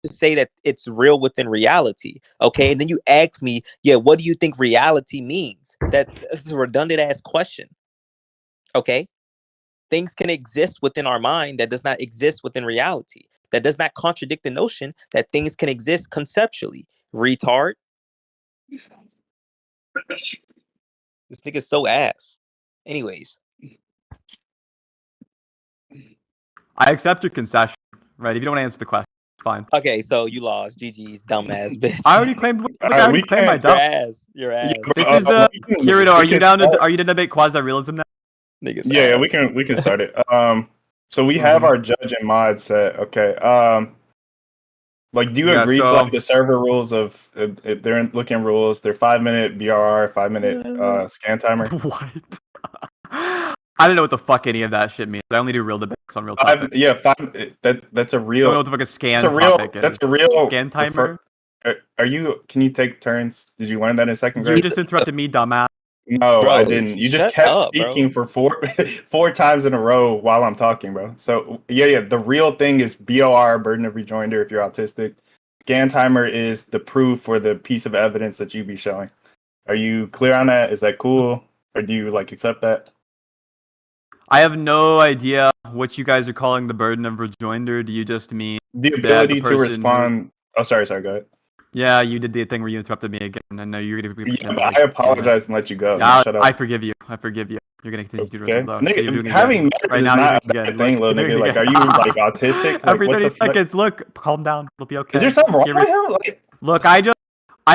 to say that it's real within reality. Okay, and then you ask me, yeah, what do you think reality means? That's a redundant ass question. Okay, things can exist within our mind that does not exist within reality. That does not contradict the notion that things can exist conceptually. Retard. This nigga's so ass. Anyways. I accept your concession, right? If you don't want to answer the question, it's fine. Okay, so you lost. GG's dumbass bitch. I already claimed. Look, I already claimed my dumb. Your ass. This is the Kirito. Are you down to? Are you to debate quasi-realism now? Niggas yeah, ass. we can start it. So we have our judge and mod set. Okay. Like, do you agree to like the server rules of if they're looking rules? They're 5-minute BRR, 5-minute scan timer. What? I don't know what the fuck any of that shit means. I only do real debates on real topics. That's a real. I don't know what the fuck a scan topic is. That's a real scan timer. Can you take turns? Did you learn that in second grade? You just interrupted me, dumbass. No, bro, I didn't. You just kept speaking for four times in a row while I'm talking, bro. So yeah. The real thing is BOR, burden of rejoinder, if you're autistic. Scan timer is the proof for the piece of evidence that you be showing. Are you clear on that? Is that cool? Or do you like accept that? I have no idea what you guys are calling the burden of rejoinder. Do you just mean the ability to respond? Oh, sorry, go ahead. Yeah, you did the thing where you interrupted me again. I know you're going to be. I apologize and let you go. Yeah, I forgive you. You're going to continue to do it. Nigga, having right now, not a bad thing, little nigga. Like, are you like autistic? Every 30 seconds, look, calm down. It'll be okay. Is there something wrong with him? Like, look, I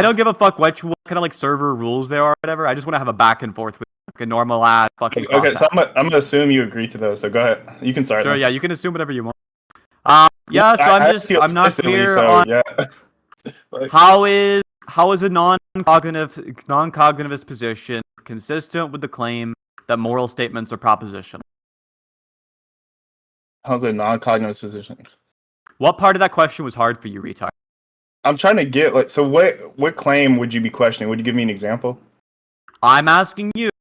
don't give a fuck what kind of like server rules there are or whatever. I just want to have a back and forth with like a normal ass fucking. Okay, so I'm gonna assume you agree to those. So go ahead. You can start. Sure, yeah, you can assume whatever you want. Yeah, so I'm not clear on how is a non-cognitivist position consistent with the claim that moral statements are propositional? How's a non-cognitivist position? What part of that question was hard for you, retard? I'm trying to get like, so what claim would you be questioning? Would you give me an example? I'm asking you,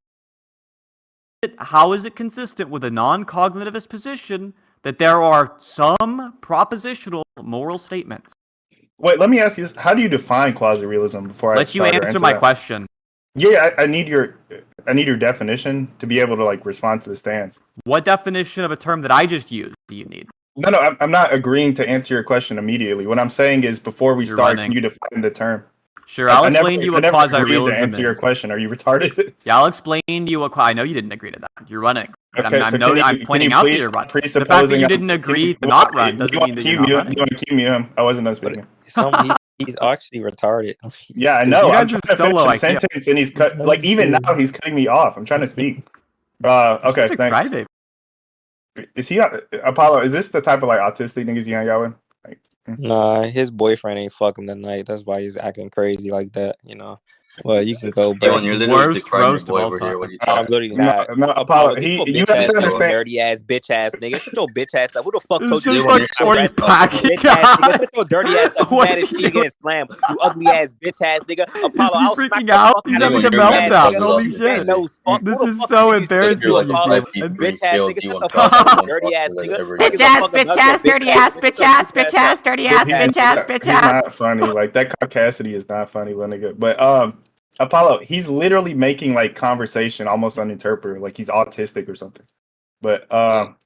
how is it consistent with a non-cognitivist position that there are some propositional moral statements? Wait, let me ask you this. How do you define quasi-realism before Let you answer my question. Yeah, I need your definition to be able to like respond to the stance. What definition of a term that I just used do you need? No, I'm not agreeing to answer your question immediately. What I'm saying is, before we start, can you define the term? Sure, I'll explain to you what quasi-realism is. To answer your question, are you retarded? Yeah, I'll explain to you what. I know you didn't agree to that. You're running. Okay, I'm pointing out that you're running. The fact that you didn't agree to not run doesn't mean that you're not running. You want to cue me in? I wasn't done speaking. He's actually retarded. Yeah, I know. I'm trying to finish a sentence, and he's cut. Like even now, he's cutting me off. I'm trying to speak. Okay, thanks. Is he Apollo? Is this the type of like autistic niggas you hang out with? Like, nah, his boyfriend ain't fucking tonight. That's why he's acting crazy like that. You know. Well, you can go, bro. You're literally describing your boy over here. What are you talking about? No, Apollo. You have to understand. Dirty ass bitch ass nigga. Shut your bitch ass up. Who the fuck told you? Shut your dirty ass up. You mad as shit getting slammed. You ugly ass bitch ass nigga. Apollo, I'll smack freaking out. He's having a meltdown. Holy shit! This is so embarrassing. Bitch ass nigga. Shut the fuck up. Dirty ass nigga. Bitch ass, dirty ass, bitch ass, bitch ass, dirty ass, bitch ass, bitch ass. Not funny. Like that caucasity is not funny, little nigga. But Apollo, he's literally making like conversation almost uninterpretable, like he's autistic or something. But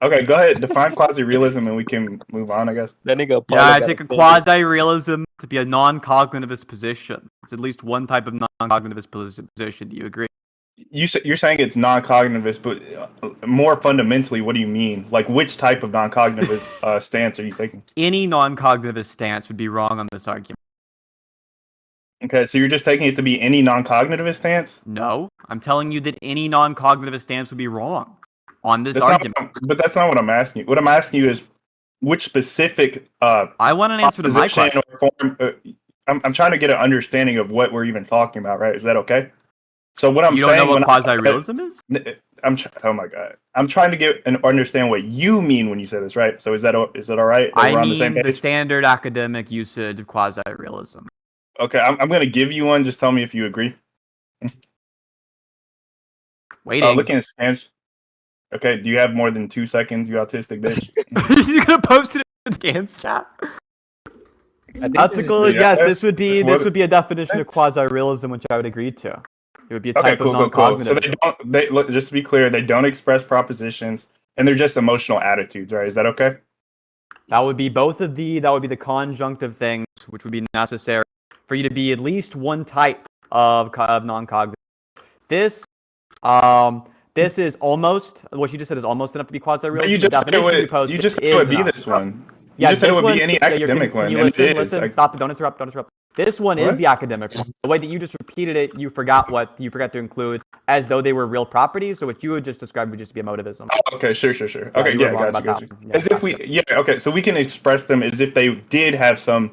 okay, go ahead, define quasi-realism and we can move on, I guess. That nigga Apollo I take a quasi-realism to be a non-cognitivist position. It's at least one type of non-cognitivist position. Do you agree? You're saying it's non-cognitivist, but more fundamentally, what do you mean? Like, which type of non-cognitivist stance are you taking? Any non-cognitivist stance would be wrong on this argument. Okay, so you're just taking it to be any non-cognitivist stance? No, I'm telling you that any non-cognitivist stance would be wrong on this argument. But that's not what I'm asking you. What I'm asking you is which specific I want an answer to my question. I'm trying to get an understanding of what we're even talking about, right? Is that okay? So what I'm saying... You don't know what quasi-realism is? Oh my god. I'm trying to get and understand what you mean when you say this, right? So is that all right? I mean the standard academic usage of quasi-realism. Okay, I'm going to give you one. Just tell me if you agree. Waiting. Looking at scans. Okay, do you have more than 2 seconds, you autistic bitch? You're going to post it in the scans chat? Ethical, yes, this would be a definition of quasi-realism, which I would agree to. It would be a type of non-cognitive. So they just to be clear, they don't express propositions, and they're just emotional attitudes, right? Is that okay? That would be the conjunctive things, which would be necessary for you to be at least one type of non-cognitive. This is almost, what you just said is almost enough to be quasi-realism. You just said it would be this one. You just said it would be any academic one. Can you listen? Stop it. Don't interrupt. This one is the academic one. The way that you just repeated it, you forgot to include as though they were real properties. So what you would just describe would just be emotivism. Oh, okay, sure. Okay, gotcha. As if okay, so we can express them as if they did have some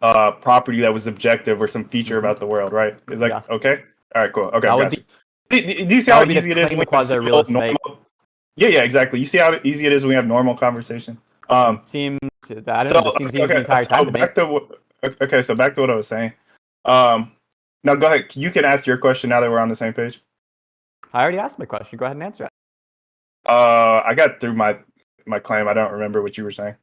property that was objective or some feature about the world, right? Is that okay? All right, cool. Okay, gotcha. Do you see how easy it is when quasi-realist normal? Yeah, exactly. You see how easy it is when we have normal conversations. It seems easy the entire time. So back to what I was saying. Now go ahead. You can ask your question now that we're on the same page. I already asked my question. Go ahead and answer it. I got through my claim. I don't remember what you were saying.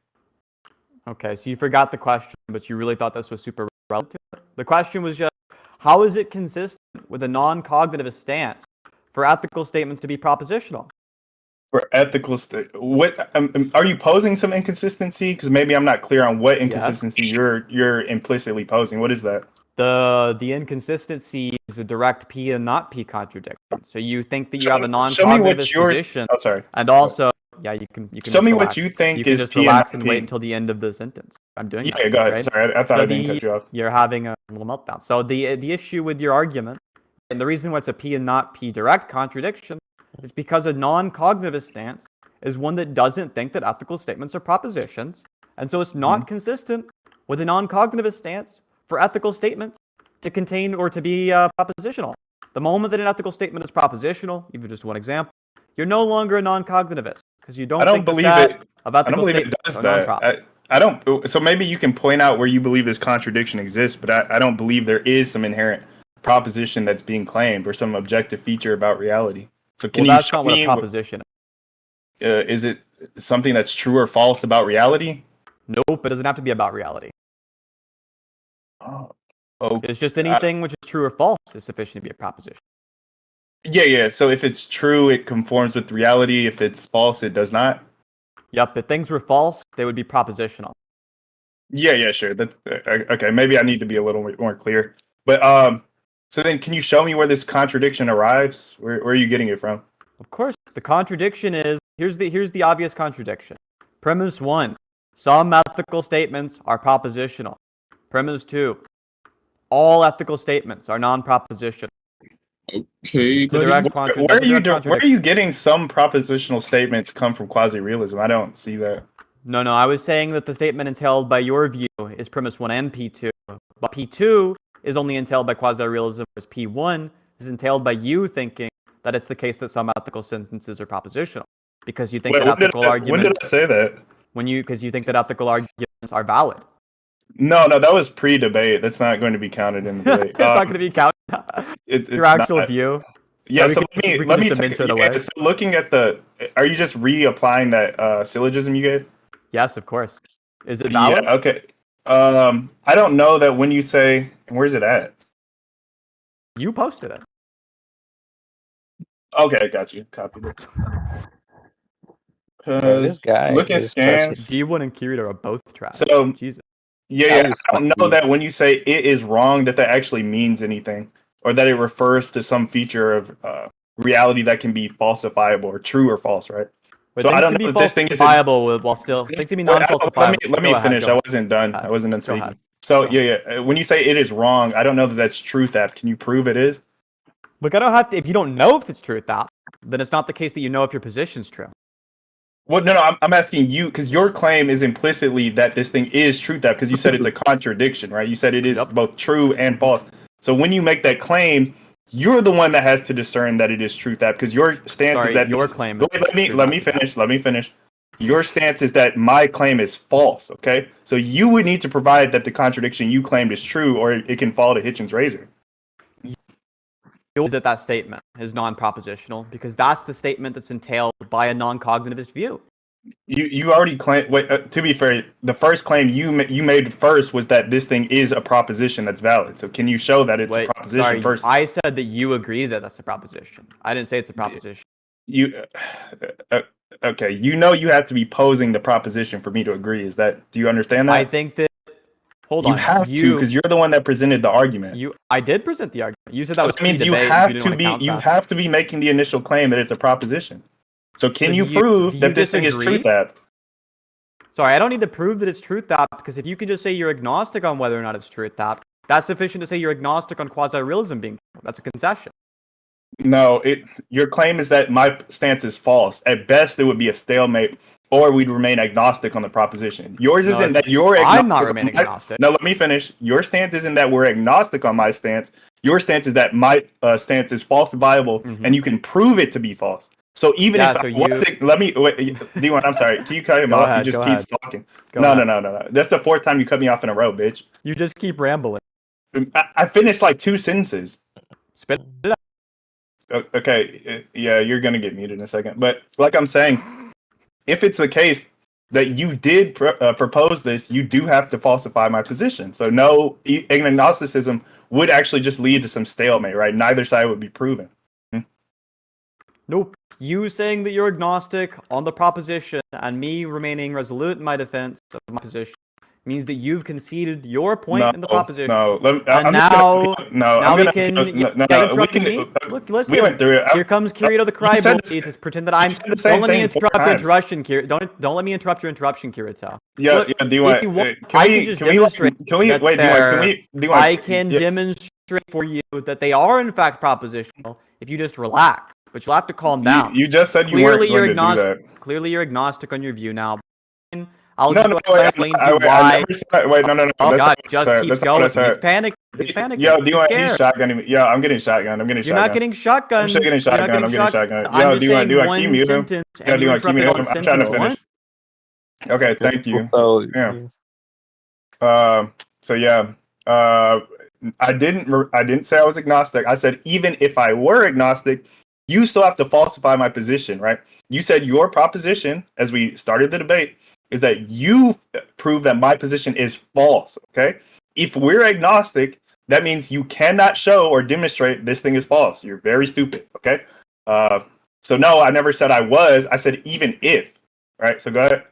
Okay, so you forgot the question, but you really thought this was super relevant. The question was just, how is it consistent with a non-cognitive stance for ethical statements to be propositional? For ethical what are you posing some inconsistency? Because maybe I'm not clear on what inconsistency you're implicitly posing. What is that? The inconsistency is a direct P and not P contradiction. So you think that you have a non-cognitive position. Oh, sorry. And also, you can show me what you think you can is just P relax and wait until the end of the sentence. I'm doing that. Yeah, go ahead. Right? Sorry, I thought I didn't cut you off. You're having a little meltdown. So the issue with your argument, and the reason why it's a P and not P direct contradiction, is because a non-cognitive stance is one that doesn't think that ethical statements are propositions, and so it's not consistent with a non-cognitive stance for ethical statements to contain or to be propositional. The moment that an ethical statement is propositional, even just one example, you're no longer a non-cognitivist because you don't believe it does that. I don't. So maybe you can point out where you believe this contradiction exists, but I don't believe there is some inherent proposition that's being claimed or some objective feature about reality. So can you show me what a proposition is it something that's true or false about reality? Nope, it doesn't have to be about reality. Oh, okay. It's just anything which is true or false is sufficient to be a proposition. Yeah. So if it's true, it conforms with reality. If it's false, it does not. Yep. If things were false, they would be propositional. Yeah, sure. That's okay. Maybe I need to be a little more clear. But so then, can you show me where this contradiction arrives? Where are you getting it from? Of course, the contradiction is here's the obvious contradiction. Premise 1: some ethical statements are propositional. Premise 2: all ethical statements are non-propositional. Okay, where are you getting some propositional statements come from quasi-realism? I don't see that. No, I was saying that the statement entailed by your view is premise 1 and P2, but P2 is only entailed by quasi-realism, whereas P1 is entailed by you thinking that it's the case that some ethical sentences are propositional because you think that ethical arguments. When did I say that? Because you think that ethical arguments are valid. No, that was pre-debate. That's not going to be counted in the debate. It's not going to be counted. It's your actual view. Yeah, so let me take it away. So looking at are you just reapplying that syllogism you gave? Yes, of course. Is it valid? Yeah, okay. I don't know that when you say, where's it at? You posted it. Okay, got you. Copied it. This guy. Look at scans. D1 and Kirito are both trash. So, Jesus. Yeah. I don't know that when you say it is wrong, that actually means anything, or that it refers to some feature of reality that can be falsifiable or true or false, right? But so I don't know if this thing is falsifiable while still things can be non-falsifiable. Let me finish. I wasn't done. I wasn't done speaking. So yeah. When you say it is wrong, I don't know that that's true theft. Can you prove it is? Look, I don't have to. If you don't know if it's true theft, then it's not the case that you know if your position's true. Well, no, I'm asking you because your claim is implicitly that this thing is true theft because you said it's a contradiction, right? You said it is both true and false. So when you make that claim, you're the one that has to discern that it is true theft because your stance is that your claim. Let me finish. Your stance is that my claim is false. Okay, so you would need to provide that the contradiction you claimed is true, or it can fall to Hitchens' razor. That statement is non-propositional because that's the statement that's entailed by a non-cognitivist view. You already claimed. Wait, to be fair, the first claim you made first was that this thing is a proposition that's valid. So can you show that it's a proposition first? I said that you agree that that's a proposition. I didn't say it's a proposition. Okay? You have to be posing the proposition for me to agree. Do you understand that? I think that. Hold on. You have to, because you're the one that presented the argument. I did present the argument. You said that was means you have to be making the initial claim that it's a proposition. So can you prove that this thing is truth app? Sorry, I don't need to prove that it's truth app, because if you can just say you're agnostic on whether or not it's truth app, that's sufficient to say you're agnostic on quasi-realism being true. That's a concession. No, your claim is that my stance is false. At best, it would be a stalemate, or we'd remain agnostic on the proposition. Yours isn't that you're agnostic. I'm not remaining agnostic. No, let me finish. Your stance isn't that we're agnostic on my stance. Your stance is that my stance is false and viable, and you can prove it to be false. So even let me wait, D1. I'm sorry. Can you cut him off? He just keeps talking. No. That's the fourth time you cut me off in a row, bitch. You just keep rambling. I finished like 2 sentences. Spit it out. Okay, yeah, you're gonna get muted in a second. But like I'm saying, if it's the case that you did propose this, you do have to falsify my position. So no, agnosticism would actually just lead to some stalemate, right? Neither side would be proven. Nope. You saying that you're agnostic on the proposition and me remaining resolute in my defense of my position means that you've conceded your point in the proposition. No, we can listen. We went through it. Here comes Kirito the Crybaby to pretend that I'm. Don't let me interrupt your interruption, Kirito. Don't let me interrupt your interruption, Kirito. Yeah. Do you want? I can just demonstrate. Can we wait? I can demonstrate for you that they are in fact propositional if you just relax. But you'll have to calm down. You just said you weren't going to do that. Clearly, you're agnostic on your view now. I'll explain to you why. No. Oh God, just keep going. He's panicking. He's panicking. Yo, do you want to shotgun? Yeah, I'm getting shotgun. You're not getting shotgun. I'm still getting shotgun. I'm getting shotgun. Yo, do you want to keep mute him? Yeah, do you want to keep mute him? I'm trying to finish. Okay, thank you. I didn't say I was agnostic. I said even if I were agnostic, you still have to falsify my position, right? You said your proposition, as we started the debate, is that you prove that my position is false, okay? If we're agnostic, that means you cannot show or demonstrate this thing is false. You're very stupid, okay? So no, I never said I was. I said even if, right? So go ahead.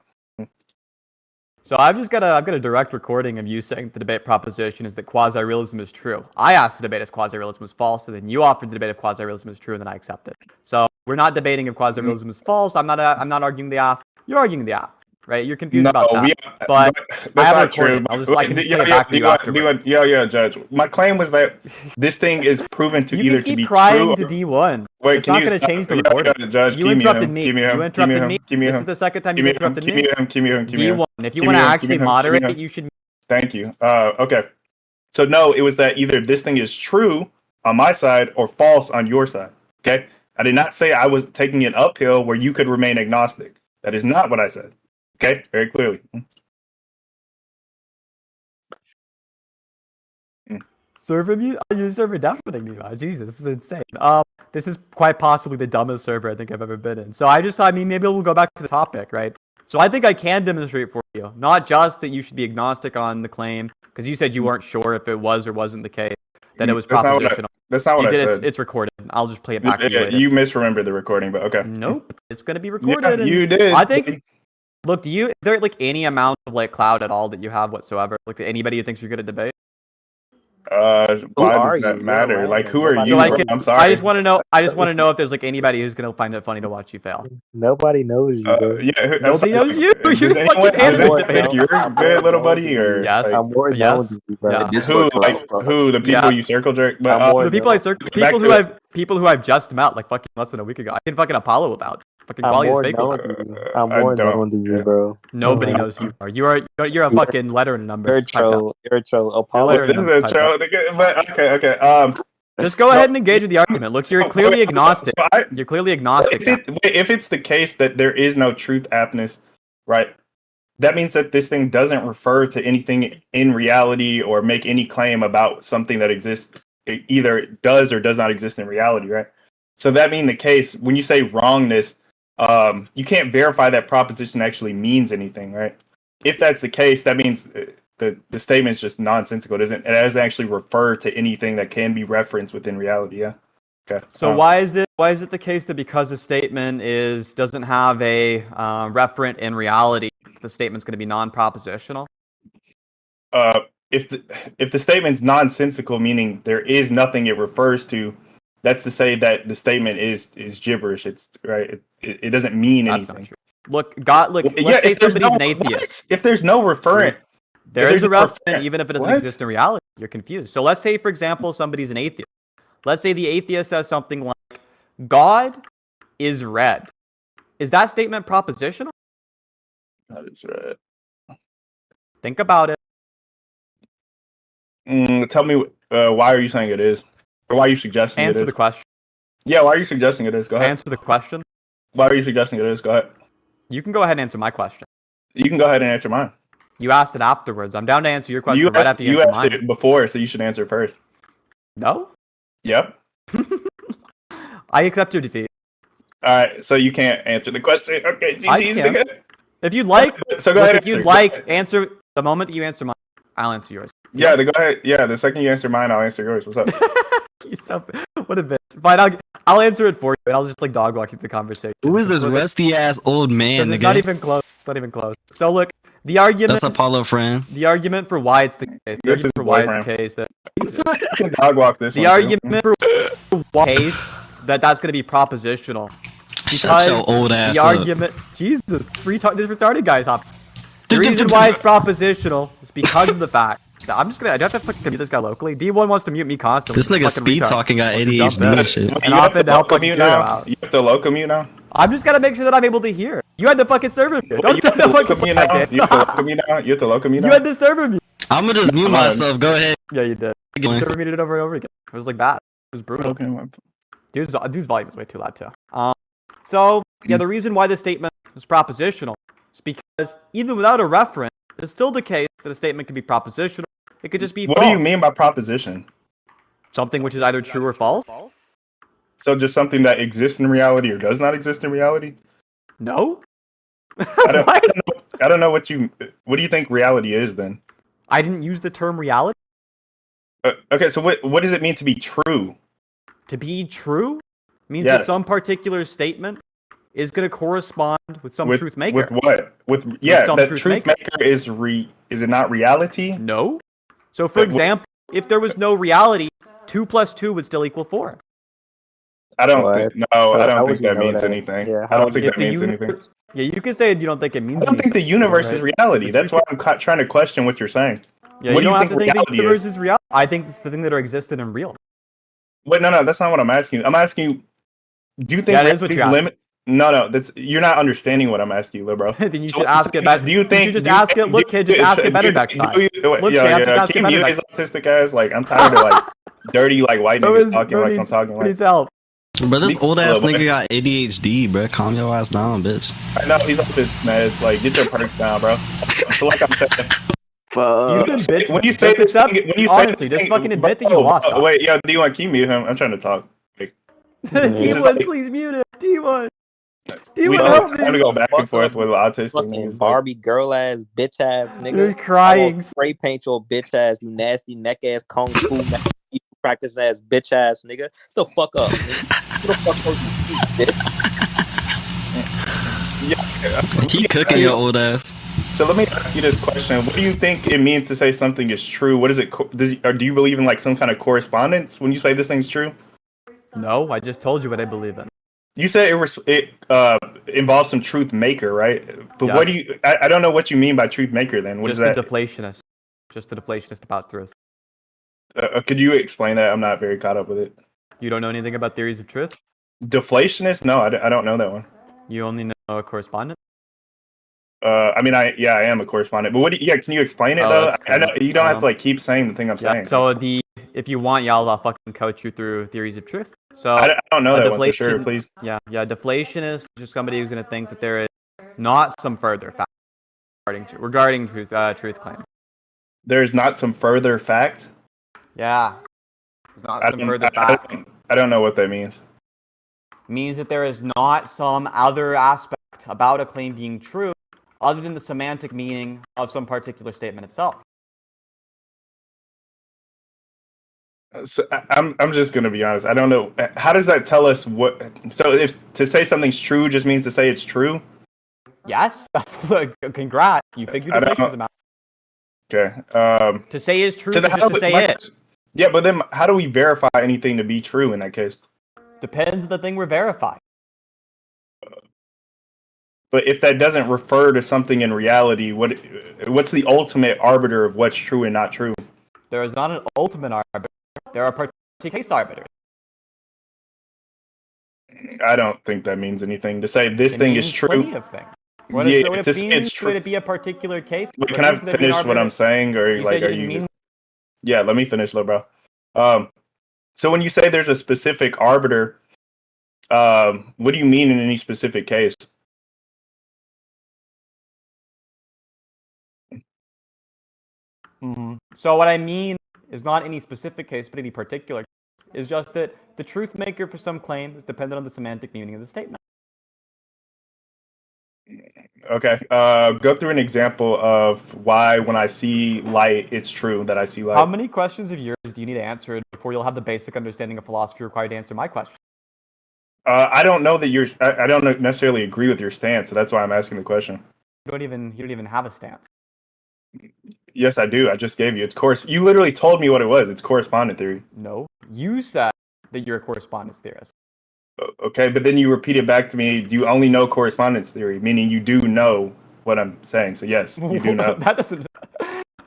So I've got a direct recording of you saying the debate proposition is that quasi-realism is true. I asked the debate if quasi-realism was false, and then you offered the debate if quasi-realism is true, and then I accepted. So we're not debating if quasi-realism is false. I'm not arguing the off. You're arguing the off, right? You're confused about that. But that's not true. I'll just play it back for you afterwards. Yeah, Judge. My claim was that this thing is proven to either to be true. You keep crying to D1. Wait, it's not going to change the recording. Judge, you interrupted me. You interrupted me. This is the second time you interrupted me. D1. If you want to actually moderate, you should. Thank you. Okay. So no, it was that either this thing is true on my side or false on your side. Okay. I did not say I was taking it uphill where you could remain agnostic. That is not what I said. Okay, very clearly. Server mute? Your server deafening me, man. Jesus, this is insane. This is quite possibly the dumbest server I think I've ever been in. So maybe we'll go back to the topic, right? So I think I can demonstrate for you, not just that you should be agnostic on the claim, because you said you weren't sure if it was or wasn't the case, that it was propositional. That's not what I said. It's recorded. I'll just play it back to you later. You misremembered the recording, but okay. Nope. It's going to be recorded. Yeah, you did. I think... Look, is there like any amount of like clout at all that you have whatsoever? Like anybody who thinks you're good at debate? Why does that matter? Like, who are you? I'm sorry. I just want to know. If there's like anybody who's gonna find it funny to watch you fail. Nobody knows you. Nobody knows you. Does anyone think you're good, little buddy? Or yes, like, I'm more known to you, bro. Who? The people you circle jerk? The people I circle. People who I've just met like fucking less than a week ago. I can fucking Apollo about. I'm more known to you, bro. Nobody knows who you are. You're a fucking letter and a number. You're a troll. Apollo. This is a troll. But okay. Just go ahead and engage with the argument. Look, you're clearly agnostic. You're clearly agnostic. If it's the case that there is no truth aptness, right? That means that this thing doesn't refer to anything in reality or make any claim about something that exists. It either does or does not exist in reality, right? So that being the case, when you say wrongness, you can't verify that proposition actually means anything, right? If that's the case, that means the statement is just nonsensical. It doesn't actually refer to anything that can be referenced within reality. Yeah. Okay. So why is it the case that because a statement doesn't have a referent in reality, the statement's going to be non-propositional? If the statement's nonsensical, meaning there is nothing it refers to, that's to say that the statement is gibberish. It's right. It doesn't mean That's anything. not true. Look, let's say somebody's an atheist. If there's no referent, there is a referent, even if it doesn't exist in reality. You're confused. So let's say, for example, somebody's an atheist. Let's say the atheist says something like, God is red. Is that statement propositional? God is red. Think about it. Tell me, why are you saying it is? Or why are you suggesting it is? Answer the question. Yeah, why are you suggesting it is? Go ahead. Answer the question. Why are you suggesting it is? Go ahead. You can go ahead and answer my question. You can go ahead and answer mine. You asked it afterwards. I'm down to answer your question right after you answer mine. It before, so you should answer first. No? Yep. I accept your defeat. All right, so you can't answer the question. Okay, GG's nigga. If you'd like, so go ahead. If you'd like, answer the moment that you answer mine, I'll answer yours. Yeah, go ahead. Yeah, the second you answer mine, I'll answer yours. What's up? What a bitch. Fine, I'll answer it for you, and I'll just like dog walk you through the conversation. Who is this rusty ass old man? It's not even close. It's not even close. So look, the argument. That's Apollo friend. The argument for why it's the case. The argument for why it's the case that. You can dog walk this. The argument for why case that's going to be propositional. Shut your old ass the up. argument, Jesus, this retarded guy's hop. The reason why it's propositional is because of the fact that I have to fucking mute this guy locally. D1 wants to mute me constantly. This nigga speed talking got ADHD and shit. And often to help fucking now. You have to local mute now. I'm just gotta make sure that I'm able to hear. You had to fucking server mute. Don't tell me fucking mute now. You have to local mute now. You have to local mute now. You had to server mute. I'm gonna just mute myself. Go ahead. Yeah, you did. You server muted it over and over again. It was like that. It was brutal. Okay. Dude's volume is way too loud too. So yeah, the reason why this statement is propositional is because even without a reference, it's still the case that a statement can be propositional. It could just be What false. do you mean by proposition? Something which is either true or false. So just something that exists in reality or does not exist in reality? No. I don't know what do you think reality is then? I didn't use the term reality. Okay, so what does it mean to be true? To be true means that some particular statement is going to correspond with some truth maker. With what? That truth maker is it not reality? No. So for example, if there was no reality, 2 + 2 would still equal 4. I don't think that means anything. Yeah, I don't think that means anything. Yeah, you can say you don't think it means anything. I don't think the universe is reality. That's why I'm trying to question what you're saying. Yeah, you don't have to think the universe is real. I think it's the thing that are existed in real. Wait, no, that's not what I'm asking you. I'm asking you, do you think that is what you're asking? No, you're not understanding what I'm asking you, little bro. Then you should ask it better. You should just ask it. Look, kid, just ask it better next time. Look, champ, just ask it better next time. Autistic ass, like I'm tired of like dirty like white niggas talking like I'm talking like. Please help. Bro, this old ass nigga got ADHD, bro. Calm your ass down, bitch. I know he's off his meds. Like, get your perks down, bro. So like I'm saying. You can bitch. When you say this, honestly, just fucking admit that you lost. Wait, yo, D1, can you mute him? I'm trying to talk. D1, please mute him. D1. D1, help me. Time to go back and forth with autistic niggas. Barbie girl ass bitch ass nigga. You're crying. Spray paint your bitch ass, you nasty neck ass kung fu practice ass bitch ass nigga. The fuck up, nigga. The fuck up, you bitch. Yeah. He cooking your old ass. So let me ask you this question: what do you think it means to say something is true? What is it? Or do you believe in like some kind of correspondence when you say this thing's true? No, I just told you what I believe in. You said it involves some truth maker, right? But yes. What do you? I don't know what you mean by truth maker. Then what is that? Just a deflationist. Just a deflationist about truth. Could you explain that? I'm not very caught up with it. You don't know anything about theories of truth? Deflationist? No, I don't know that one. You only know a correspondent? I mean, I am a correspondent, but can you explain it though? I know you don't have to like keep saying the thing I'm saying. So if you want, I'll fucking coach you through theories of truth. So I don't know that one for sure, please. Yeah, deflationist is just somebody who's going to think that there is not some further fact regarding truth claims. There's not some further fact? Yeah. There's not some further fact. I don't know what that means. means that there is not some other aspect about a claim being true other than the semantic meaning of some particular statement itself. So I'm just gonna be honest. I don't know. How does that tell us what? So if to say something's true just means to say it's true? Yes, that's congrats. You figured deflationism out. Okay. To say is true so is just to say it. Yeah, but then how do we verify anything to be true in that case? Depends on the thing we're verifying. But if that doesn't refer to something in reality, what's the ultimate arbiter of what's true and not true? There is not an ultimate arbiter. There are particular case arbiters. I don't think that means anything. To say this thing is true. Plenty of things. What yeah, it means, would it be a particular case? Wait, can I finish what I'm saying, or like, are you? Yeah, let me finish, little bro. So when you say there's a specific arbiter, what do you mean in any specific case? Mm-hmm. So what I mean is not any specific case, but any particular case. It's just that the truth maker for some claim is dependent on the semantic meaning of the statement. Okay. Go through an example of why when I see light, it's true that I see light. How many questions of yours do you need to answer before you'll have the basic understanding of philosophy required to answer my question? I don't know that I don't necessarily agree with your stance, so that's why I'm asking the question. You don't even have a stance. Yes, I do. I just gave you. You literally told me what it was. It's correspondent theory. No, you said that you're a correspondence theorist. Okay, but then you repeated back to me, do you only know correspondence theory? Meaning you do know what I'm saying. So yes, you do know. That doesn't...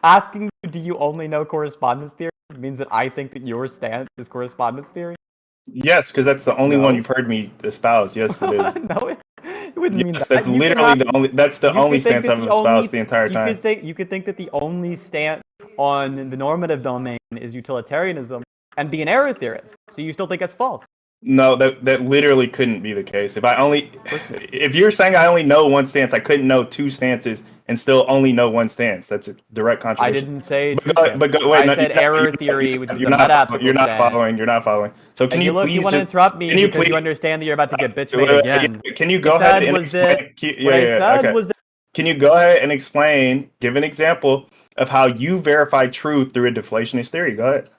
Asking you, do you only know correspondence theory means that I think that your stance is correspondence theory? Yes, because that's the only one you've heard me espouse. Yes, it is. No, it wouldn't mean that. That's literally the only stance I've espoused the entire time. You could think that the only stance on the normative domain is utilitarianism and be an error theorist. So you still think it's false? No, that literally couldn't be the case. If you're saying I only know one stance, I couldn't know two stances and still only know one stance. That's a direct contradiction. I didn't say two stances. I said error theory, which is a meta-ethical You're not following. You're not following. So can you please? You want to interrupt me because you understand that you're about to get bitch made again. Can you go ahead and explain? Can you go ahead and explain? Give an example of how you verify truth through a deflationist theory. Go ahead.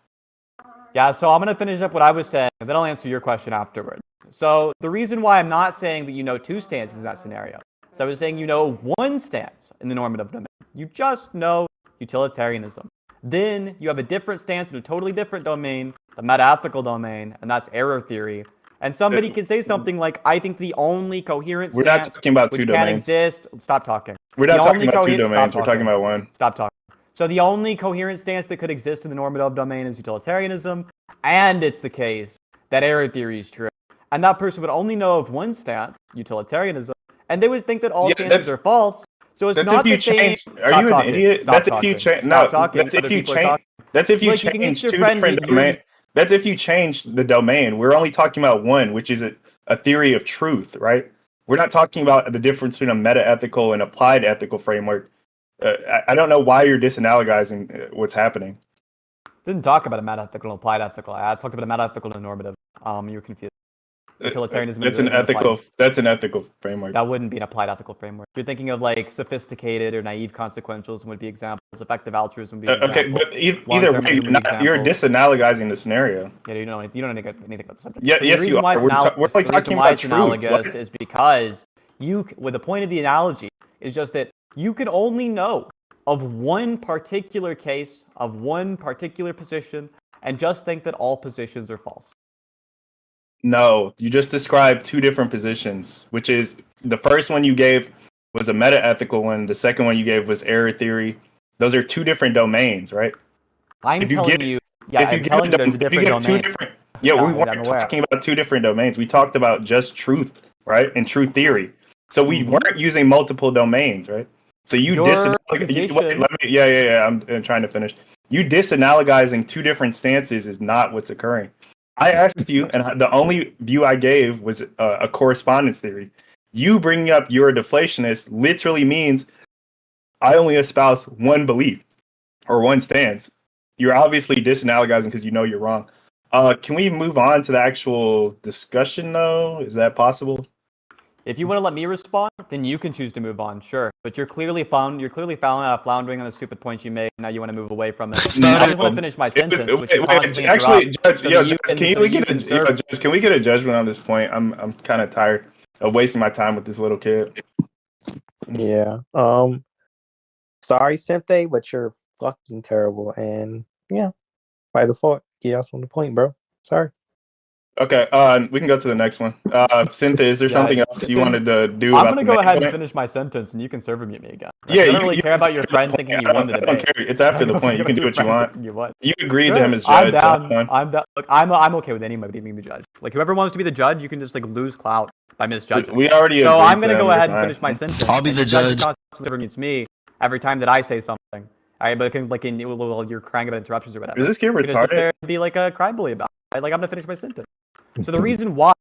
Yeah, so I'm going to finish up what I was saying, and then I'll answer your question afterward. So the reason why I'm not saying that you know two stances in that scenario is I was saying you know one stance in the normative domain. You just know utilitarianism. Then you have a different stance in a totally different domain, the meta-ethical domain, and that's error theory. And somebody can say something like, I think the only coherent stance not talking about which two can domains. exist... Stop talking. We're not talking about two domains. We're talking about one. Stop talking. So the only coherent stance that could exist in the normative domain is utilitarianism, and it's the case that error theory is true. And that person would only know of one stance, utilitarianism, and they would think that all stances are false. So it's not the same. Are you an idiot? That's if you change. No, that's if you change. That's if you change two different domains. That's if you change the domain. We're only talking about one, which is a theory of truth, right? We're not talking about the difference between a meta-ethical and applied ethical framework. I don't know why you're disanalogizing what's happening. Didn't talk about a meta-ethical and applied ethical. I talked about a meta-ethical and normative. You're confused. Utilitarianism. That's an ethical framework. That wouldn't be an applied ethical framework. You're thinking of like sophisticated or naive consequentialism would be examples. Effective altruism would be examples. Okay, but either way, you're disanalogizing the scenario. Yeah, you don't know anything about the subject. Yeah, so yes, you are. We're only talking about truth. Analogous is because the point of the analogy is just that you can only know of one particular case, of one particular position, and just think that all positions are false. No, you just described two different positions, which is the first one you gave was a meta-ethical one. The second one you gave was error theory. Those are two different domains, right? I'm telling you there's a different domain. We weren't talking about two different domains. We talked about just truth, right? And truth theory. So we weren't using multiple domains, right? So I'm trying to finish. You disanalogizing two different stances is not what's occurring. I asked you, and the only view I gave was a correspondence theory. You bringing up you're a deflationist literally means I only espouse one belief or one stance. You're obviously disanalogizing because you know you're wrong. Can we move on to the actual discussion, though? Is that possible? If you want to let me respond, then you can choose to move on, sure. But you're clearly floundering on the stupid points you made. Now you want to move away from it. I just want to finish my sentence, which you constantly actually, Judge, so Judge, can we get a judgment on this point? I'm kind of tired of wasting my time with this little kid. Yeah. Sorry, Sinthe, but you're fucking terrible. And yeah, by default, Geass on the point, bro. Sorry. Okay, we can go to the next one. Sinthe, is there something else you wanted to do? I'm gonna go ahead and finish my sentence, and you can server mute me again. Yeah, I don't really care about your friend thinking you won the debate. I don't care. It's after the point. You can do what you want. You agreed to him as judge. I'm down. I'm down. Look, I'm okay with anybody being the judge. Like whoever wants to be the judge, you can just like lose clout by misjudging. We already. So I'm gonna go ahead and finish my sentence. I'll be the judge. Server mutes me every time that I say something. But it can, like you're crying about interruptions or whatever. Is this kid retarded? There and be like a crybaby about it. Like I'm gonna finish my sentence. So the reason why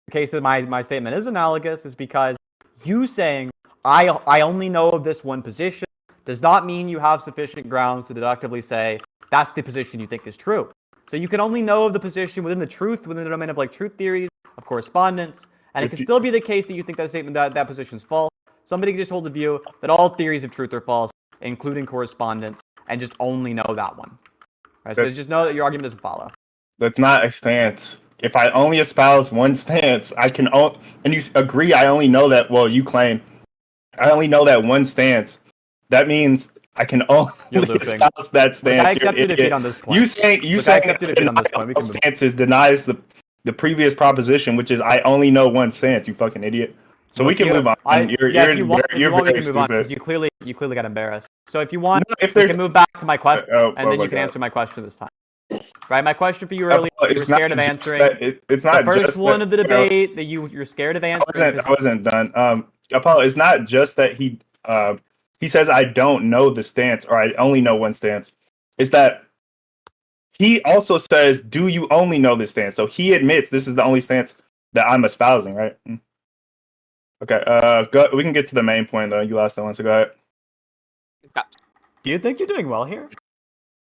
the case that my statement is analogous is because you saying I only know of this one position does not mean you have sufficient grounds to deductively say that's the position you think is true. So you can only know of the position within the domain of like truth theories, of correspondence, and it can still be the case that you think that statement that position is false. Somebody can just hold the view that all theories of truth are false, including correspondence, and just only know that one. Right? So just know that your argument doesn't follow. That's not a stance. If I only espouse one stance, I can and you agree I only know that, well, you claim I only know that one stance. That means I can only espouse that stance. Look, I accept your defeat on this point. You saying stances denies the previous proposition, which is I only know one stance, you fucking idiot. So we can move on. If you want, we can move on because you clearly got embarrassed. So if you want, we can move back to my question, and then you can answer my question this time. Right, my question for you earlier, you were scared of answering. It's not the first one of the debate that you're scared of answering. I wasn't done. Apollo, it's not just that he says I don't know the stance or I only know one stance. It's that he also says, do you only know this stance? So he admits this is the only stance that I'm espousing, right? Okay, we can get to the main point though. You lost that one, so go ahead. Do you think you're doing well here?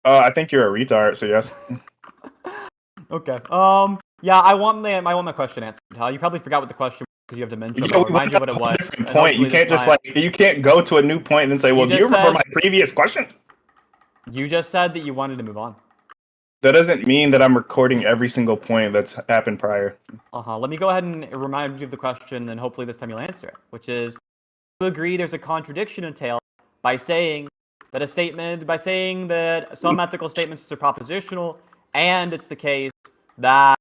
I think you're a retard, so yes. Okay. Yeah, I want my question answered. You probably forgot what the question was because you have to mention. I'll remind you what it was. Different point. You can't just you can't go to a new point and then say, "Well, do you remember my previous question?" You just said that you wanted to move on. That doesn't mean that I'm recording every single point that's happened prior. Let me go ahead and remind you of the question, and hopefully this time you'll answer it. Which is, do you agree there's a contradiction entailed by saying that some ethical statements are propositional, and it's the case that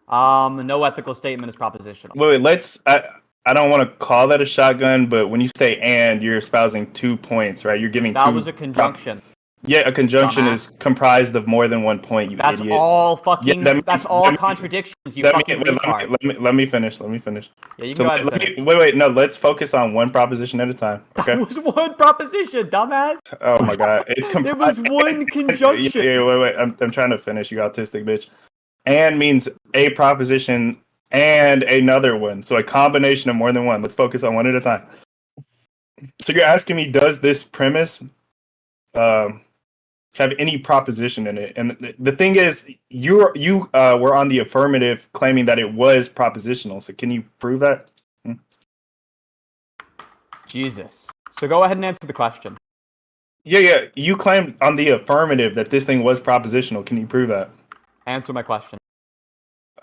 no ethical statement is propositional. Wait, I don't want to call that a shotgun, but when you say "and," you're espousing 2 points, right? You're giving that was a conjunction. Yeah, a conjunction is comprised of more than one point. That's idiot. All fucking. Yeah, that's all contradictions. You fucking retard. Let me finish. Yeah, you can go ahead and finish. Wait. No, let's focus on one proposition at a time. Okay. It was one proposition, dumbass. Oh my god, it's it was one conjunction. Yeah, wait. I'm trying to finish. You autistic bitch. And means a proposition and another one. So a combination of more than one. Let's focus on one at a time. So you're asking me, does this premise have any proposition in it? And the thing is, you were on the affirmative, claiming that it was propositional. So can you prove that? Jesus. So go ahead and answer the question. Yeah. You claimed on the affirmative that this thing was propositional. Can you prove that? Answer my question.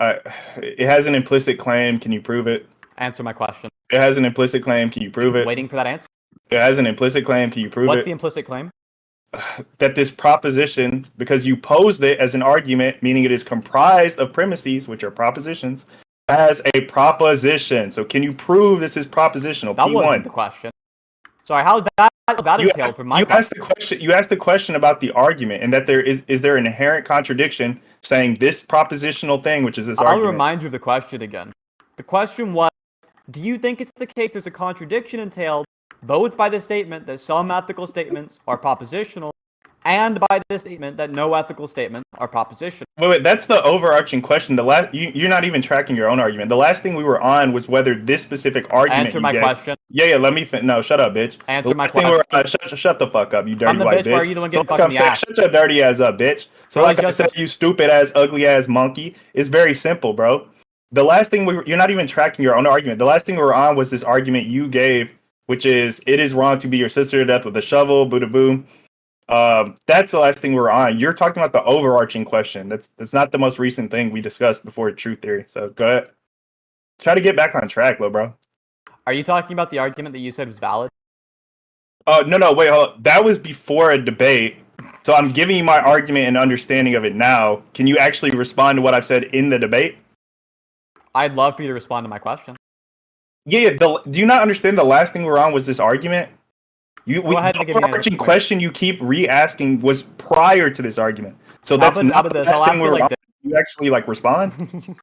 It has an implicit claim. Can you prove it? Answer my question. It has an implicit claim. Can you prove it? Waiting for that answer. It has an implicit claim. Can you prove it? What's the implicit claim? That this proposition, because you posed it as an argument, meaning it is comprised of premises, which are propositions, as a proposition. So can you prove this is propositional? That wasn't the question. Sorry, how that entail from my question? You asked the question about the argument, and that there is there an inherent contradiction saying this propositional thing, which is this argument. I'll remind you of the question again. The question was, do you think it's the case there's a contradiction entailed both by the statement that some ethical statements are propositional and by this statement that no ethical statements are propositional. Wait, that's the overarching question. You're not even tracking your own argument. The last thing we were on was whether this specific argument. Answer my question. Yeah. Let me. No, shut up, bitch. Answer my question. Shut the fuck up, you dirty white bitch. Why are you the one getting fucked in the ass? Shut your dirty ass up, bitch. So like I said, you stupid ass, ugly ass monkey. It's very simple, bro. The last thing you're not even tracking your own argument. The last thing we were on was this argument you gave, which is it is wrong to beat your sister to death with a shovel. Boo boom. That's the last thing we're on. You're talking about the overarching question. That's not the most recent thing we discussed before truth theory. So go ahead. Try to get back on track, little bro. Are you talking about the argument that you said was valid? No, wait, hold on. That was before a debate. So I'm giving you my argument and understanding of it now. Can you actually respond to what I've said in the debate? I'd love for you to respond to my question. Yeah. Do you not understand the last thing we're on was this argument? The overarching question you keep re-asking was prior to this argument. So that's not the last thing we're on. You actually respond?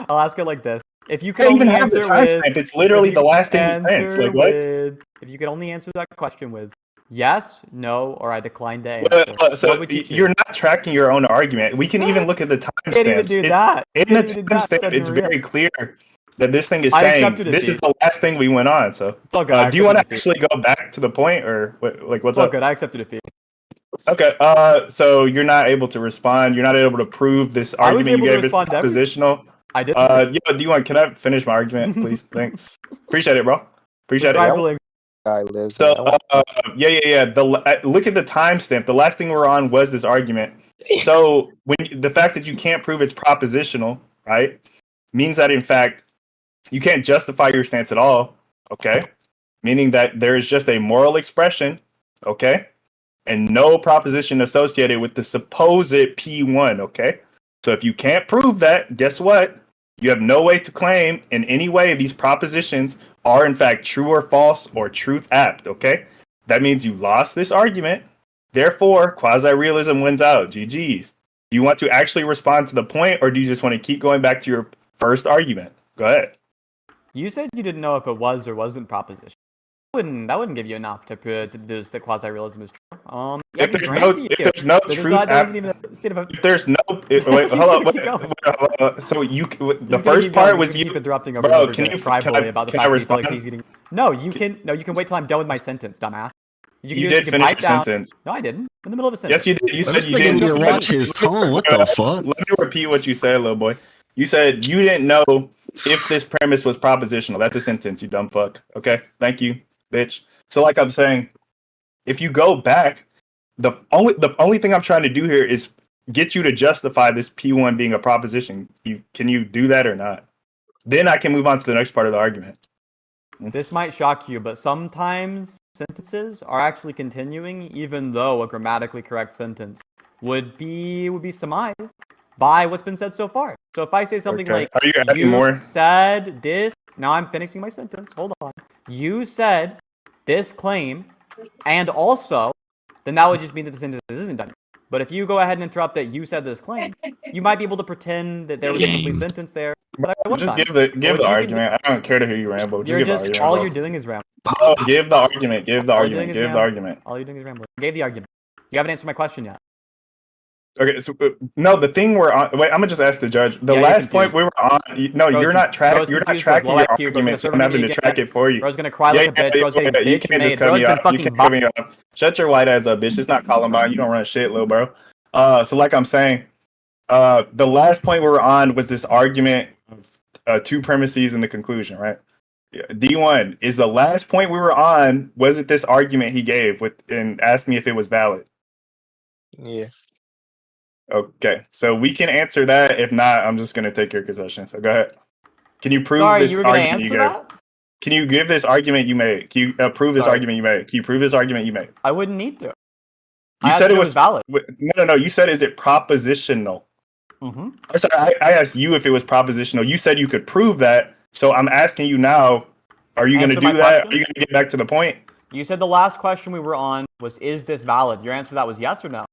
I'll ask it like this. If you can only answer with... It's literally the last thing you said. Like, what? If you could only answer that question with yes, no, or I decline to answer. So you're not tracking your own argument. We can even look at the timestamps. Can't even do that. In the timestamp, it's very clear that this thing is saying this is the last thing we went on. So it's all good. Do you want to actually go back to the point, or what's up? Good. I accepted defeat. Okay. So you're not able to respond. You're not able to prove this argument you gave is propositional. I did. D1, can I finish my argument, please? Thanks. Appreciate it, bro. Appreciate it. Guy lives. So look at the timestamp. The last thing we're on was this argument. So the fact that you can't prove it's propositional, right, means that in fact you can't justify your stance at all. Okay, meaning that there is just a moral expression. Okay, and no proposition associated with the supposed P1. Okay, so if you can't prove that, guess what? You have no way to claim in any way these propositions are in fact true or false or truth apt, okay? That means you lost this argument. Therefore, quasi-realism wins out. GG's. Do you want to actually respond to the point, or do you just want to keep going back to your first argument? Go ahead. You said you didn't know if it was or wasn't proposition. That wouldn't give you enough to deduce that quasi-realism is true. If there's no wait, hold on. So the first part was you interrupting over bro, can I respond? No, you can wait till I'm done with my sentence, dumbass. You did finish your sentence. No, I didn't. In the middle of a sentence. Yes, you did. You said you didn't watch his tone. What the fuck? Let me repeat what you said, little boy. You said you didn't know if this premise was propositional. That's a sentence, you dumb fuck. Okay, thank you, bitch. So like I'm saying, if you go back, the only thing I'm trying to do here is get you to justify this P1 being a proposition. Can you do that or not? Then I can move on to the next part of the argument. This might shock you, but sometimes sentences are actually continuing, even though a grammatically correct sentence would be surmised by what's been said so far. So if I say something like, are you adding more? Said this, now I'm finishing my sentence. Hold on. You said this claim, and also, then that would just mean that the sentence isn't done. But if you go ahead and interrupt that you said this claim, you might be able to pretend that there was a complete sentence there. But just give the argument. I don't care to hear you ramble. All you're doing is ramble. Oh, give the argument. Give the argument. Give the argument. All you're doing is rambling. I gave the argument. You haven't answered my question yet. Okay, so no, the thing we're on. Wait, I'm gonna just ask the judge. The last point we were on. No, you're not tracking. You're not tracking your argument. So I'm having to track it for you. Bro's gonna cry like a bitch. Bro's getting bitch. You can't just cut me off. You can't cut me off. Shut your white ass up, bitch. It's not Columbine. You don't run shit, little bro. So like I'm saying, the last point we were on was this argument of two premises and the conclusion, right? D1 is the last point we were on. Was it this argument he gave and asked me if it was valid? Yeah. Okay, so we can answer that. If not, I'm just gonna take your concession. So go ahead. Can you prove this argument you gave? Can you give this argument you made? Can you prove this argument you made? Can you prove this argument you made? I wouldn't need to. You said it was valid. No. You said, is it propositional? Mm-hmm. Sorry, I asked you if it was propositional. You said you could prove that. So I'm asking you now, are you going to do that? Are you going to get back to the point? You said the last question we were on was, is this valid? Your answer to that was yes or no?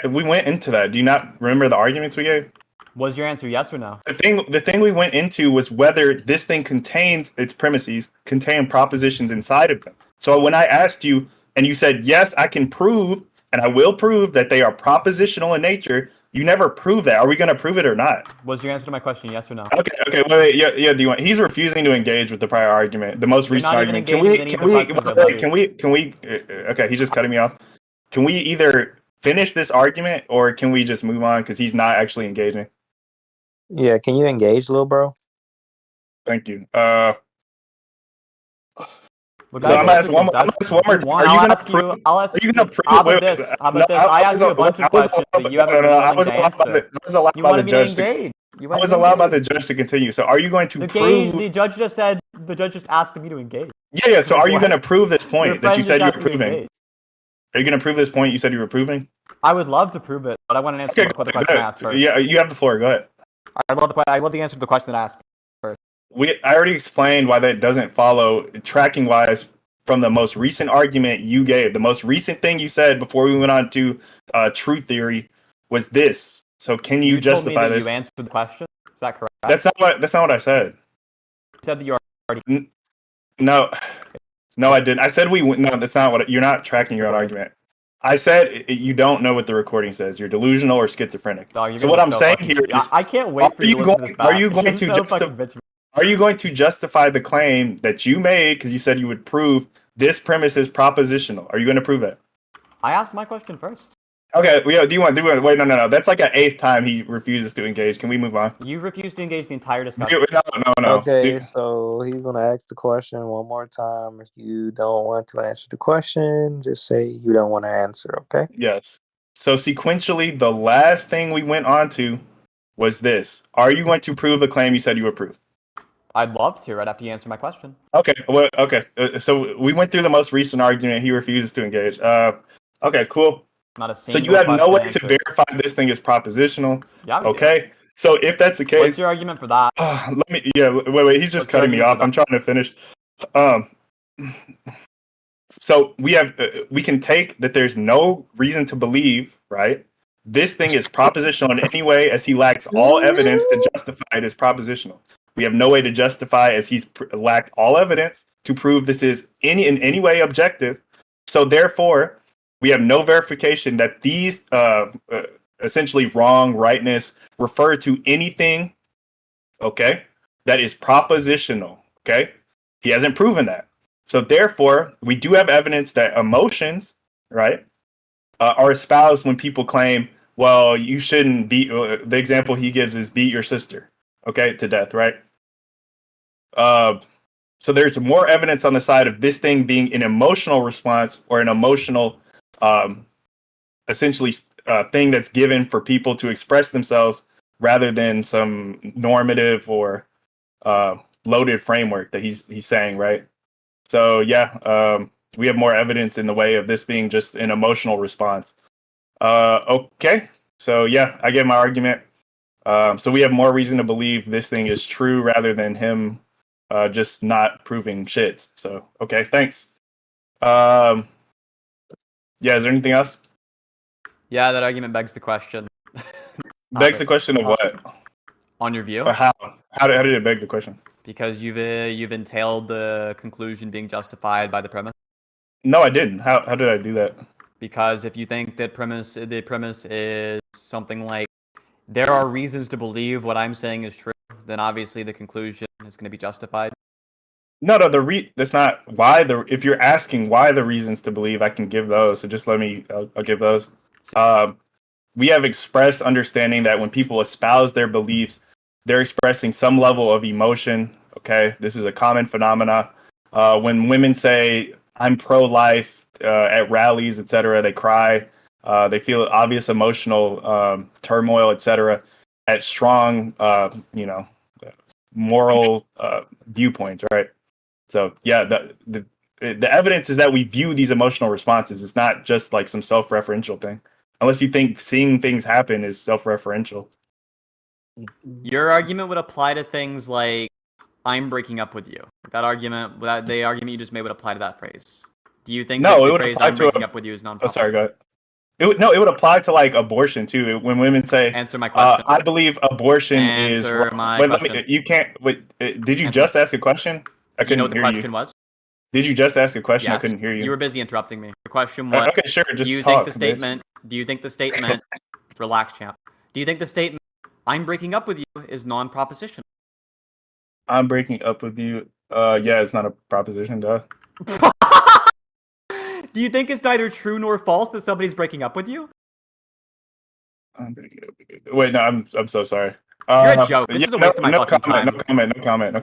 We went into that. Do you not remember the arguments we gave? Was your answer yes or no? The thing we went into was whether this thing contains its premises, contain propositions inside of them. So when I asked you, and you said, yes, I can prove, and I will prove that they are propositional in nature. You never prove that. Are we going to prove it or not? Was your answer to my question yes or no? Okay, wait, yeah, D1. He's refusing to engage with the prior argument, the most recent argument. Okay, he's just cutting me off. Can we either finish this argument or can we just move on because he's not actually engaging? Yeah, can you engage, little bro? Thank you. Look, so I'm gonna ask one more. Are you gonna prove? Are you gonna prove? How about this? I asked you a bunch of questions, but you haven't been willing to answer. You want me to engage? I was allowed by the judge to continue. So are you going to prove? The judge just said. The judge just asked me to engage. Yeah. So are you going to prove this point that you said you were proving? Are you going to prove this point you said you were proving? I would love to prove it, but I want to answer the question I asked first. Yeah, you have the floor. Go ahead. I love the answer to the question I asked first. I already explained why that doesn't follow tracking wise from the most recent argument you gave. The most recent thing you said before we went on to truth theory was this. So can you justify this? You answered the question. Is that correct? That's not what I said. You said that you already. No, I didn't. I said no. That's not what you're not tracking your own argument. I said you don't know what the recording says. You're delusional or schizophrenic. Dog, so what I'm saying here is, I can't wait for you to listen to this back. Are you going to justify the claim that you made because you said you would prove this premise is propositional? Are you going to prove it? I asked my question first. Okay, do you want? Wait, no. That's like an 8th time he refuses to engage. Can we move on? You refused to engage the entire discussion. No. Okay, so he's gonna ask the question one more time. If you don't want to answer the question, just say you don't want to answer. Okay? Yes. So sequentially, the last thing we went on to was this: are you going to prove the claim you said you would prove? I'd love to, right after you answer my question. Okay. Well, okay. So we went through the most recent argument. He refuses to engage. Okay. Cool. So you have no way to verify this thing is propositional. Yeah. Okay. So if that's the case, what's your argument for that? Wait. He's just cutting me off. I'm trying to finish. So we can take that there's no reason to believe, right? This thing is propositional in any way as he lacks all evidence to justify it as propositional. We have no way to justify as he's lacked all evidence to prove this is in any way objective. So therefore, we have no verification that these essentially wrong, rightness refer to anything, okay, that is propositional, okay? He hasn't proven that. So therefore, we do have evidence that emotions, right, are espoused when people claim, well, you shouldn't beat, the example he gives is beat your sister, okay, to death, right? So there's more evidence on the side of this thing being an emotional response or an emotional essentially thing that's given for people to express themselves rather than some normative or loaded framework that he's saying, right? So we have more evidence in the way of this being just an emotional response. Okay, so I get my argument. So we have more reason to believe this thing is true rather than him just not proving shit. So okay, thanks. Is there anything else? Yeah, that argument begs the question. Begs the question of what? On your view? Or how? How did it beg the question? Because you've entailed the conclusion being justified by the premise. No, I didn't. How did I do that? Because if you think that the premise is something like there are reasons to believe what I'm saying is true, then obviously the conclusion is going to be justified. No, that's not why if you're asking why the reasons to believe, I can give those. So just let me, I'll give those. We have expressed understanding that when people espouse their beliefs, they're expressing some level of emotion. Okay, this is a common phenomena. When women say I'm pro-life at rallies, etc., they cry. They feel obvious emotional turmoil, etc., at strong, moral viewpoints, right? So the evidence is that we view these emotional responses. It's not just like some self-referential thing, unless you think seeing things happen is self-referential. Your argument would apply to things like I'm breaking up with you. The argument you just made would apply to that phrase. Do you think the phrase I'm breaking up with you is non-propositional? Oh, sorry, go ahead. It would apply to like abortion too. When women say, "Answer my question," I believe abortion is wrong. Wait, you can't. Wait, did you just ask a question? I couldn't hear you. You know what the question was? Did you just ask a question? Yes. I couldn't hear you. You were busy interrupting me. The question was, okay, sure. Just do you talk, think the statement? Do you think the statement? Relax, champ. Do you think the statement "I'm breaking up with you" is non-proposition? I'm breaking up with you. Yeah, it's not a proposition, duh. Do you think it's neither true nor false that somebody's breaking up with you? I'm breaking up with you. Wait, no, I'm so sorry. You're a joke. This is a waste of my fucking time. No comment.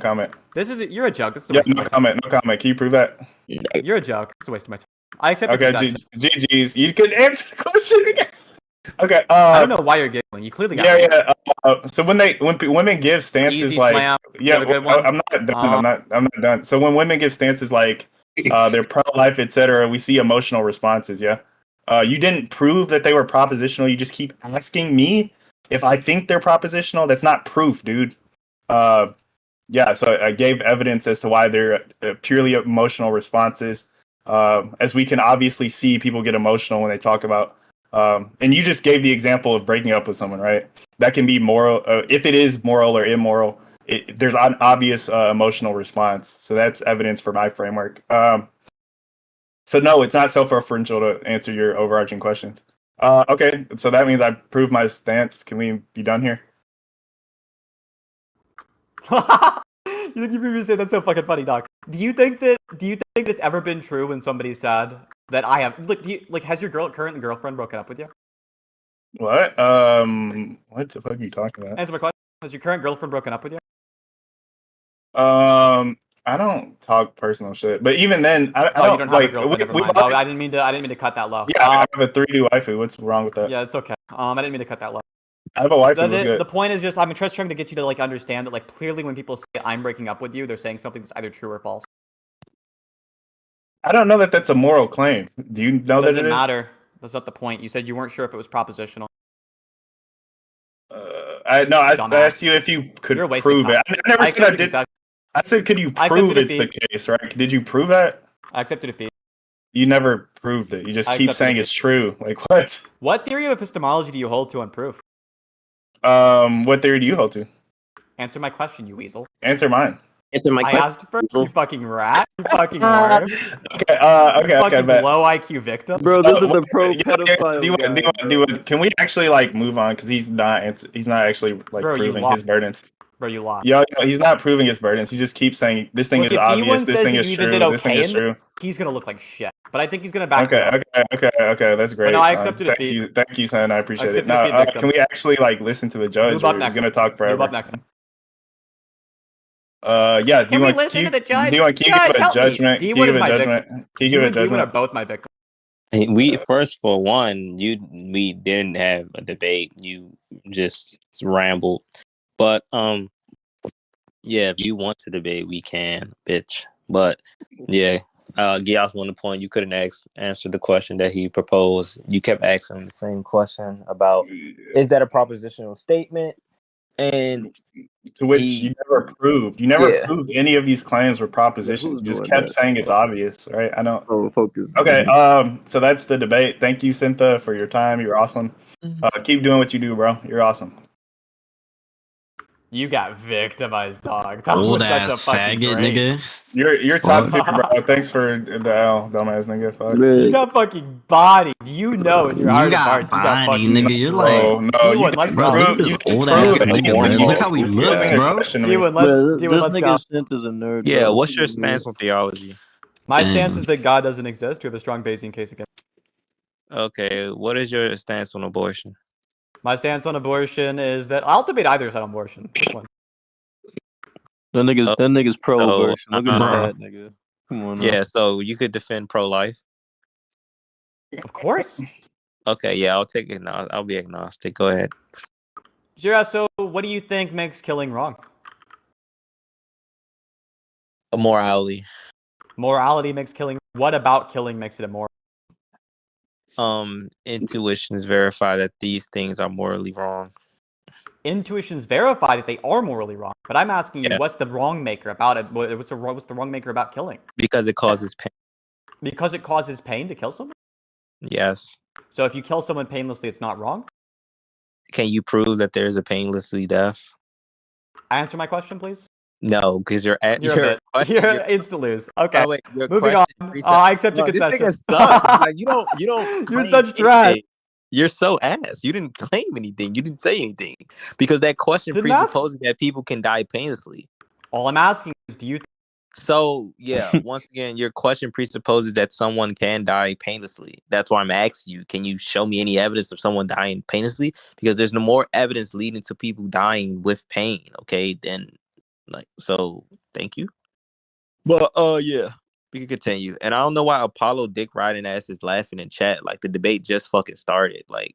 You're a joke. This is a Yeah, waste of my time. no comment. Can you prove that? You're a joke. This is a waste of my time. I accept your Okay, concession. GG's. You can answer the question again. Okay. I don't know why you're giggling. You clearly got So when women give stances Easy like slam. You have a good one? I'm not done. I'm not done. So when women give stances like they're pro-life, etc., we see emotional responses. Yeah. You didn't prove that they were propositional. You just keep asking me if I think they're propositional. That's not proof, dude. Yeah. So I gave evidence as to why they're purely emotional responses. As we can obviously see, people get emotional when they talk about. And you just gave the example of breaking up with someone, right? That can be moral. If it is moral or immoral, there's an obvious emotional response. So that's evidence for my framework. So no, it's not self-referential to answer your overarching questions. Okay, so that means I proved my stance. Can we be done here? You think you previously said that's so fucking funny, Doc? Do you think it's ever been true when somebody said that I have has your current girlfriend broken up with you? What? What the fuck are you talking about? Answer my question. Has your current girlfriend broken up with you? I don't talk personal shit, but even then, I you don't don't have like. a girlfriend. Never mind. I didn't mean to cut that low. Yeah, I have a 3D waifu. What's wrong with that? Yeah, it's okay. I didn't mean to cut that low. I have a waifu. The point is just I'm just trying to get you to like understand that like clearly when people say I'm breaking up with you, they're saying something that's either true or false. I don't know that that's a moral claim. Do you know that it doesn't matter. That's not the point. You said you weren't sure if it was propositional. I asked you if you could prove it. I never said I did. I said, could you prove it's the case, right? Did you prove that? I accept defeat. You never proved it. You just keep saying it's true. Like what? What theory of epistemology do you hold to on proof? What theory do you hold to? Answer my question, you weasel. Answer mine. Answer my question. I asked first, you fucking rat. You fucking worm. Okay, fucking low IQ victim. Bro, this is the pro pedophile. D1, can we actually like move on? Because he's not actually like proving his burdens. Bro, you lost. Yo, he's not proving his burdens. He just keeps saying this thing is obvious. This thing is true. This thing is true. He's gonna look like shit. But I think he's gonna back. Okay. That's great. No, I accept defeat. Thank you, son. I appreciate it. Now, can we actually like listen to the judge? Move up next. We're gonna talk forever. Move up next. Yeah. Can we listen to the judge? Do you want to give a judgment? D1 is my victim. D1 are both my victims. We first for one, we didn't have a debate. You just rambled, but yeah, if you want to debate, we can, bitch. But yeah, Geass won the point. You couldn't answer the question that he proposed. You kept asking the same question about is that a propositional statement? And to which you never proved. You never proved any of these claims were propositions. You just kept saying it's obvious, right? I know. Focus. Okay, so that's the debate. Thank you, Sinthe, for your time. You're awesome. Keep doing what you do, bro. You're awesome. You got victimized, dog. That old ass faggot, nigga. You're top tier, bro. Thanks for the L, dumbass nigga. Fuck. You got fucking bodied. You know in your heart of hearts, you got fucking nigga. You're like, D1, let's bro, go. look at this old ass nigga, man. Look how he looks, bro. D1, let's go. Is a nerd. Yeah, bro. what's your stance on theology? My stance is that God doesn't exist. We have a strong Bayesian case against. Okay, what is your stance on abortion? My stance on abortion is that I'll debate either side on abortion. This one. That nigga's pro-abortion. Look at that nigga. Come on. Yeah, so you could defend pro-life. Of course. Okay, yeah, I'll take it now. I'll be agnostic. Go ahead. Jira, so what do you think makes killing wrong? Morality. Morality makes killing. What about killing makes it immoral? Intuitions verify that these things are morally wrong. Intuitions verify that they are morally wrong, but I'm asking you, what's the wrong maker about it? What's the wrong maker about killing? Because it causes pain. Because it causes pain to kill someone? Yes. So if you kill someone painlessly, it's not wrong? Can you prove that there's a painlessly death? Answer my question, please. No, because you're at You're a bit. You're insta lose. Okay. Oh, wait, Moving on. I accept your This concession. nigga sucks. Like, you don't. You're claim such trash. anything. You're so ass. You didn't claim anything. You didn't say anything because that question presupposes that people can die painlessly. All I'm asking is, do you? So yeah, once again, your question presupposes that someone can die painlessly. That's why I'm asking you. Can you show me any evidence of someone dying painlessly? Because there's no more evidence leading to people dying with pain. Okay, then so. Thank you. But yeah, we can continue. And I don't know why Apollo dick riding ass is laughing in chat. Like the debate just fucking started. Like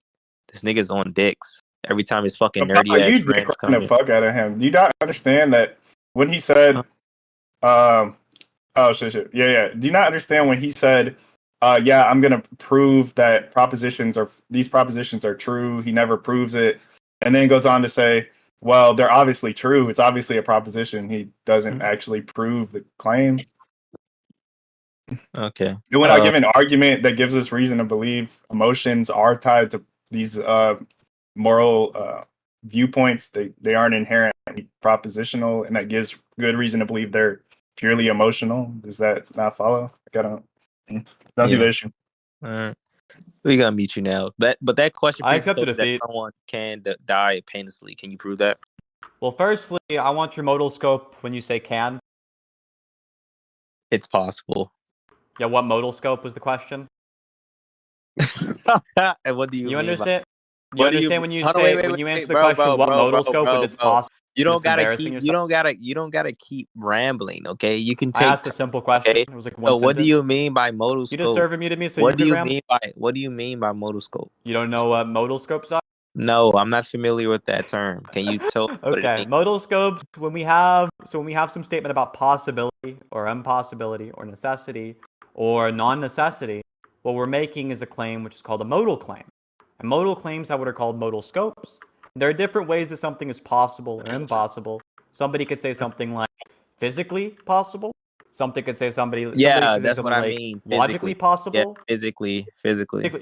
this nigga's on dicks every time his fucking nerdy ass friends come in. The fuck out of him. Do you not understand that when he said, oh shit. Yeah. Do you not understand when he said, yeah, I'm gonna prove that these propositions are true. He never proves it, and then goes on to say, well, they're obviously true. It's obviously a proposition. He doesn't actually prove the claim. Okay. And when I give an argument that gives us reason to believe emotions are tied to these moral viewpoints, they aren't inherently propositional, and that gives good reason to believe they're purely emotional. Does that not follow? I don't see the issue. All right. We're gonna meet you now. But that question, I accept the defeat. That someone can die painlessly. Can you prove that? Well, firstly, I want your modal scope when you say can. It's possible. Yeah, what modal scope was the question? And what do you mean understand? You understand when you say when you answer the question what modal scope and it's possible? You don't gotta keep rambling, okay? You can take. I asked a simple question. Okay? It was like one what do you mean by modal scope? You just server muted me, so what do you mean by modal scope? You don't know what modal scopes are? No, I'm not familiar with that term. Can you tell? Okay, modal scopes. When we have some statement about possibility or impossibility or necessity or non-necessity, what we're making is a claim which is called a modal claim. And modal claims have what are called modal scopes. There are different ways that something is possible or impossible. Somebody could say something like physically possible. Something could say that's what I mean. Logically possible. Yeah, physically.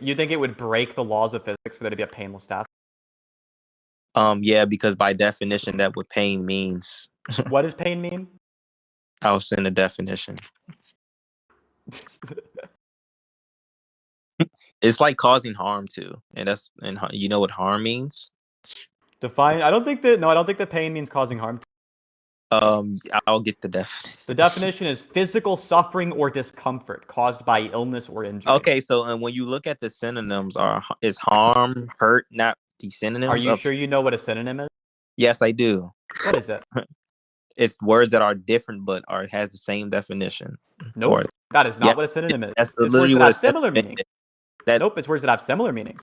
You think it would break the laws of physics for there to be a painless death? Yeah, because by definition, that what pain means. What does pain mean? I'll send a definition. It's like causing harm to, and you know what harm means. Define. I don't think that pain means causing harm to. I'll get the definition. The definition is physical suffering or discomfort caused by illness or injury. Okay, so when you look at the synonyms, is harm, hurt not the synonyms? Are you sure you know what a synonym is? Yes, I do. What is it? It's words that are different but has the same definition. Nope, that is not what a synonym is. That's it's literally words that have similar meanings. Nope, it's words that have similar meanings.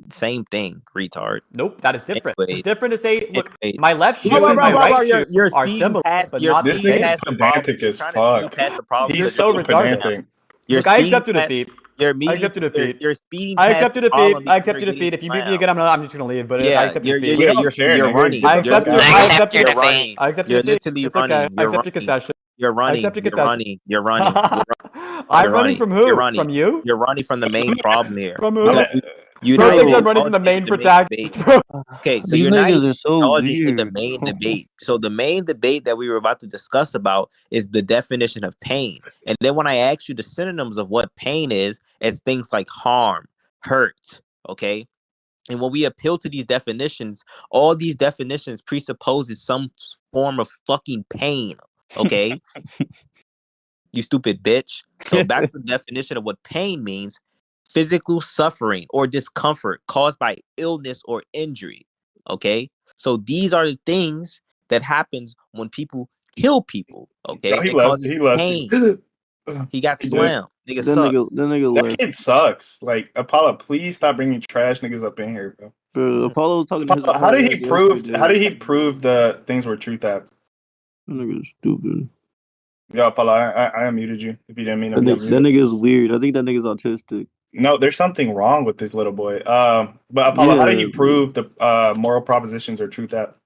Same thing, retard. Nope, that is different. Anyway, it's different to say, look, my left shoe and my right shoe are similar, but not the same. This nigga's pedantic as fuck. He's so retarded. Look, I accept your defeat. I accept your defeat. You're speeding. I accept your defeat. I accept your defeat. If you beat me again, I'm just gonna leave. But I accept your defeat. You're running. I accept your defeat. I accept your defeat. You're literally It's running. okay. I accept your concession. You're running. I accept your concession. You're running. I'm running from who? From you? You're running from the main problem here. From who? You know, I'm running from the main protagonist. Okay, so you're not acknowledging the main debate. So the main debate that we were about to discuss about is the definition of pain. And then when I ask you the synonyms of what pain is, it's things like harm, hurt, okay? And when we appeal to these definitions, all these definitions presupposes some form of fucking pain, okay? You stupid bitch. So back to the definition of what pain means. Physical suffering or discomfort caused by illness or injury. Okay, so these are the things that happens when people kill people. Okay, no, he left. Pain. He got slammed. Nigga sucks. That kid sucks. Like Apollo, please stop bringing trash niggas up in here, bro. Bro, Apollo talking. How did he prove? How did he prove the things were truth apps? That nigga's stupid. Yo, Apollo, I unmuted you if you didn't mean to. That nigga's weird. I think that nigga's autistic. No, there's something wrong with this little boy. But Apollo, how did he prove the moral propositions are truth app?